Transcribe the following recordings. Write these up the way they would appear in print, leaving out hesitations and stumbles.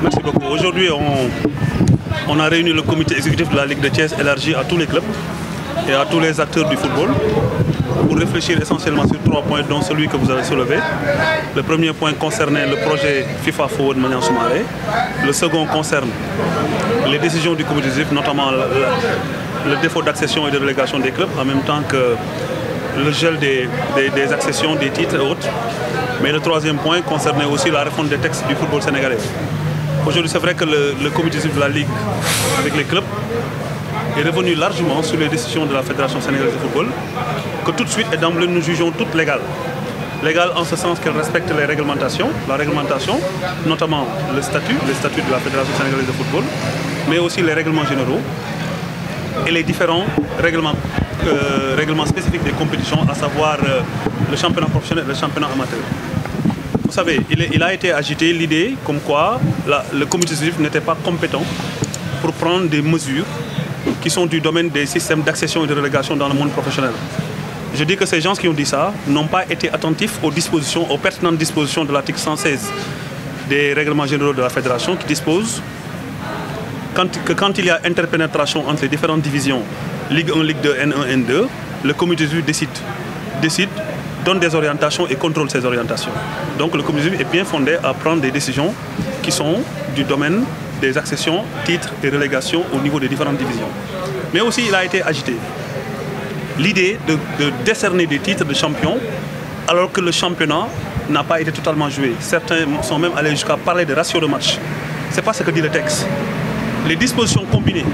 Merci beaucoup. Aujourd'hui, on a réuni le comité exécutif de la Ligue de Thiès élargi à tous les clubs et à tous les acteurs du football pour réfléchir essentiellement sur 3 points, dont celui que vous avez soulevé. Le premier point concernait le projet FIFA Forward Maniang Soumaré. Le second concerne les décisions du comité exécutif, notamment le défaut d'accession et de relégation des clubs, en même temps que le gel des accessions, des titres et autres. Mais le troisième point concernait aussi la réforme des textes du football sénégalais. Aujourd'hui, c'est vrai que le comité exécutif de la Ligue, avec les clubs, est revenu largement sur les décisions de la Fédération sénégalaise de football, que tout de suite et d'emblée nous jugeons toutes légales. Légales en ce sens qu'elles respectent les réglementations, la réglementation, notamment le statut de la Fédération sénégalaise de football, mais aussi les règlements généraux et les différents règlements spécifiques des compétitions, à savoir le championnat professionnel et le championnat amateur. Vous savez, il a été agité l'idée comme quoi le comité exécutif n'était pas compétent pour prendre des mesures qui sont du domaine des systèmes d'accession et de relégation dans le monde professionnel. Je dis que ces gens qui ont dit ça n'ont pas été attentifs aux pertinentes dispositions de l'article 116 des règlements généraux de la Fédération qui dispose que quand il y a interpénétration entre les différentes divisions, Ligue 1, Ligue 2, N1, N2, le comité exécutif décide, donne des orientations et contrôle ces orientations. Donc le comité exécutif est bien fondé à prendre des décisions qui sont du domaine des accessions, titres et relégations au niveau des différentes divisions. Mais aussi il a été agité l'idée de décerner des titres de champion alors que le championnat n'a pas été totalement joué. Certains sont même allés jusqu'à parler de ratio de match. Ce n'est pas ce que dit le texte. Les dispositions combinées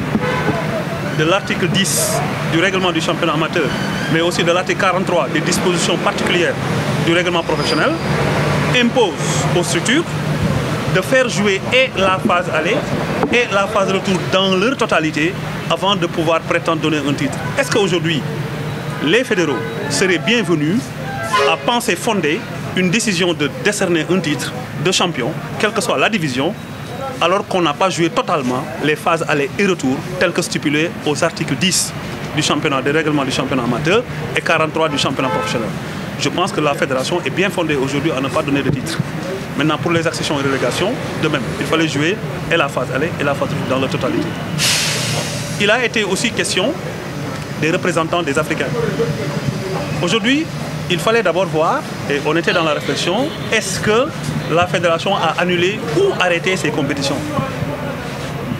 de l'article 10 du règlement du championnat amateur, mais aussi de l'article 43 des dispositions particulières du règlement professionnel, imposent aux structures de faire jouer et la phase aller et la phase retour dans leur totalité avant de pouvoir prétendre donner un titre. Est-ce qu'aujourd'hui, les fédéraux seraient bienvenus à penser fonder une décision de décerner un titre de champion, quelle que soit la division, alors qu'on n'a pas joué totalement les phases aller et retour telles que stipulées aux articles 10 du championnat, des règlements du championnat amateur et 43 du championnat professionnel. Je pense que la fédération est bien fondée aujourd'hui à ne pas donner de titre. Maintenant, pour les accessions et relégations, de même, il fallait jouer et la phase aller et la phase retour dans leur totalité. Il a été aussi question des représentants des Africains. Aujourd'hui, il fallait d'abord voir, et on était dans la réflexion, est-ce que la fédération a annulé ou arrêté ses compétitions?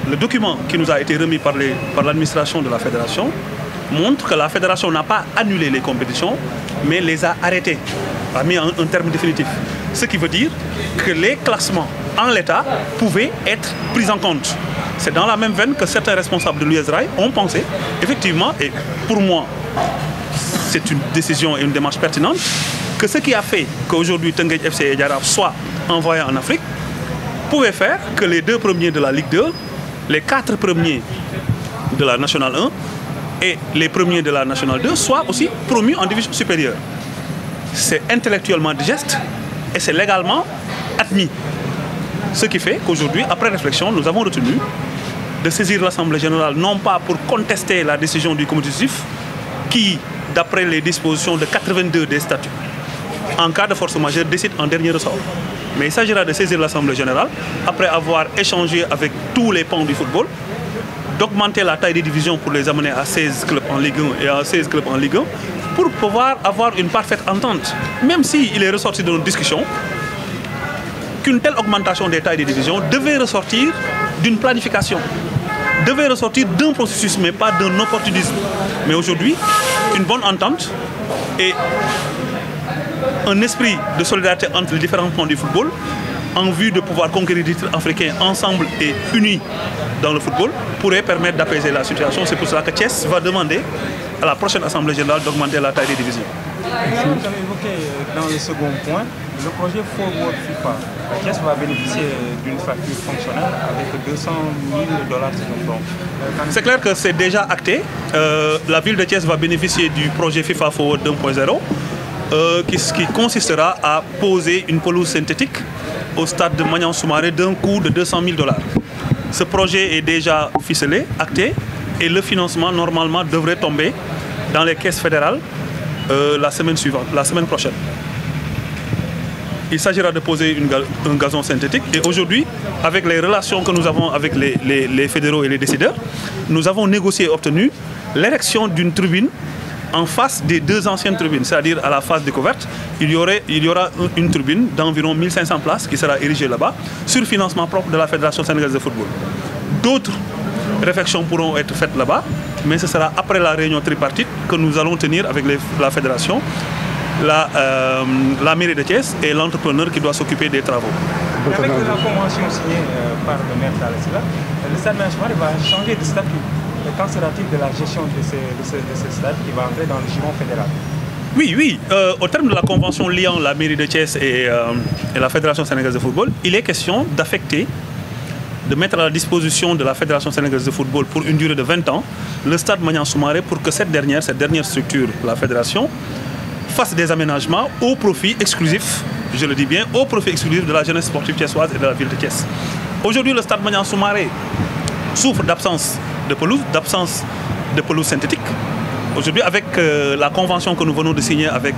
Le document qui nous a été remis par l'administration de la fédération montre que la fédération n'a pas annulé les compétitions, mais les a arrêtées, a mis un terme définitif. Ce qui veut dire que les classements en l'état pouvaient être pris en compte. C'est dans la même veine que certains responsables de l'USRAI ont pensé, effectivement, et pour moi, c'est une décision et une démarche pertinente, que ce qui a fait qu'aujourd'hui Teungueth FC et Jaraaf soient envoyés en Afrique pouvait faire que les 2 premiers de la Ligue 2, les 4 premiers de la Nationale 1 et les premiers de la Nationale 2 soient aussi promus en division supérieure. C'est intellectuellement digeste et c'est légalement admis. Ce qui fait qu'aujourd'hui, après réflexion, nous avons retenu de saisir l'Assemblée générale, non pas pour contester la décision du comité exécutif, qui, d'après les dispositions de 82 des statuts, en cas de force majeure, décide en dernier ressort. Mais il s'agira de saisir l'Assemblée générale, après avoir échangé avec tous les pans du football, d'augmenter la taille des divisions pour les amener à 16 clubs en Ligue 1 et à 16 clubs en Ligue 1, pour pouvoir avoir une parfaite entente. Même s'il est ressorti de nos discussions qu'une telle augmentation des tailles des divisions devait ressortir d'une planification, devait ressortir d'un processus, mais pas d'un opportunisme. Mais aujourd'hui, une bonne entente et un esprit de solidarité entre les différents pans du football en vue de pouvoir conquérir des titres africains ensemble et unis dans le football pourrait permettre d'apaiser la situation. C'est pour cela que Thiès va demander à la prochaine Assemblée générale d'augmenter la taille des divisions. Vous avez évoqué dans le second point le projet Forward FIFA. Thiès va bénéficier d'une facture fonctionnelle avec 200 000 $. C'est clair que c'est déjà acté. La ville de Thiès va bénéficier du projet FIFA Forward 2.0 qui consistera à poser une pelouse synthétique au stade de Maniang Soumaré d'un coût de 200 000 $. Ce projet est déjà ficelé, acté, et le financement normalement devrait tomber dans les caisses fédérales la semaine suivante, la semaine prochaine. il s'agira de poser un gazon synthétique. Et aujourd'hui, avec les relations que nous avons avec les fédéraux et les décideurs, nous avons négocié et obtenu l'érection d'une tribune en face des deux anciennes tribunes, c'est-à-dire à la face découverte, il y aura une tribune d'environ 1500 places qui sera érigée là-bas sur financement propre de la Fédération sénégalaise de football. D'autres réflexions pourront être faites là-bas, mais ce sera après la réunion tripartite que nous allons tenir avec la Fédération, la mairie de Thiès et l'entrepreneur qui doit s'occuper des travaux. Avec la convention signée par le maire Talla, le stade national va changer de statut. Qu'en sera-t-il de la gestion de ce stade qui va entrer dans le giron fédéral? Oui. Au terme de la convention liant la mairie de Thiès et la Fédération sénégalaise de football, il est question d'affecter, de mettre à la disposition de la Fédération sénégalaise de football pour une durée de 20 ans, le stade Maniang Soumaré pour que cette dernière structure, la Fédération, fasse des aménagements au profit exclusif, je le dis bien, au profit exclusif de la jeunesse sportive thiessoise et de la ville de Thiès. Aujourd'hui, le stade Maniang Soumaré souffre d'absence de pelouse synthétique. Aujourd'hui, avec la convention que nous venons de signer avec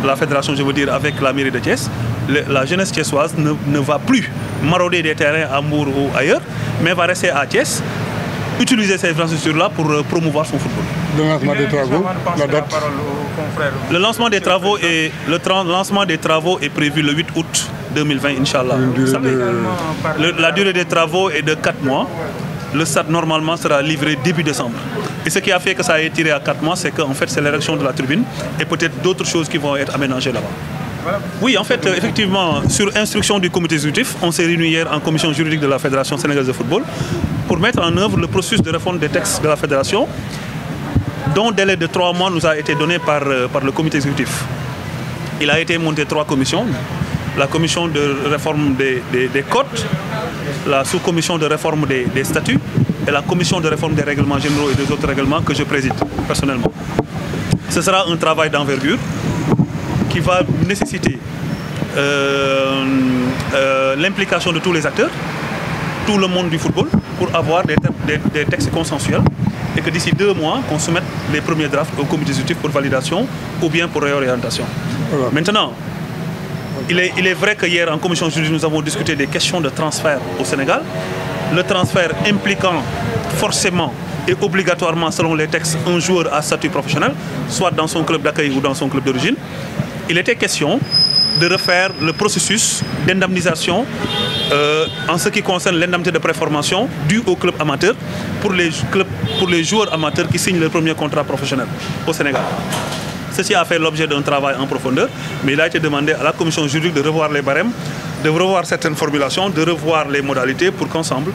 la Fédération, je veux dire avec la mairie de Thiès, la jeunesse thiessoise ne va plus marauder des terrains à Mbour ou ailleurs, mais va rester à Thiès, utiliser ces infrastructures-là pour promouvoir son football. Le lancement des travaux, la date. Le lancement des travaux est prévu le 8 août 2020, Inch'Allah. La durée des travaux est de 4 mois. Le stade normalement sera livré début décembre. Et ce qui a fait que ça a été tiré à 4 mois, c'est qu'en fait c'est l'érection de la tribune et peut-être d'autres choses qui vont être aménagées là-bas. Oui, en fait, effectivement, sur instruction du comité exécutif, on s'est réunis hier en commission juridique de la Fédération sénégalaise de football pour mettre en œuvre le processus de réforme des textes de la Fédération, dont délai de 3 mois nous a été donné par le comité exécutif. Il a été monté 3 commissions. La commission de réforme des codes, la sous-commission de réforme des statuts et la commission de réforme des règlements généraux et des autres règlements que je préside personnellement. Ce sera un travail d'envergure qui va nécessiter l'implication de tous les acteurs, tout le monde du football, pour avoir des textes consensuels et que d'ici 2 mois, qu'on soumette les premiers drafts au comité exécutif pour validation ou bien pour réorientation. Voilà. Maintenant, il est vrai que hier en commission juridique, nous avons discuté des questions de transfert au Sénégal. Le transfert impliquant forcément et obligatoirement, selon les textes, un joueur à statut professionnel, soit dans son club d'accueil ou dans son club d'origine. Il était question de refaire le processus d'indemnisation en ce qui concerne l'indemnité de préformation due au club amateur pour les joueurs amateurs qui signent leur premier contrat professionnel au Sénégal. Ceci a fait l'objet d'un travail en profondeur, mais il a été demandé à la commission juridique de revoir les barèmes, de revoir certaines formulations, de revoir les modalités pour qu'ensemble,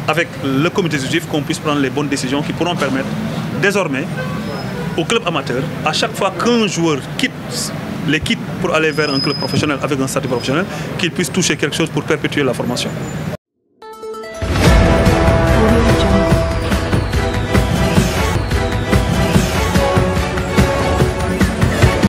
avec le comité exécutif, qu'on puisse prendre les bonnes décisions qui pourront permettre désormais au club amateur, à chaque fois qu'un joueur quitte pour aller vers un club professionnel avec un statut professionnel, qu'il puisse toucher quelque chose pour perpétuer la formation.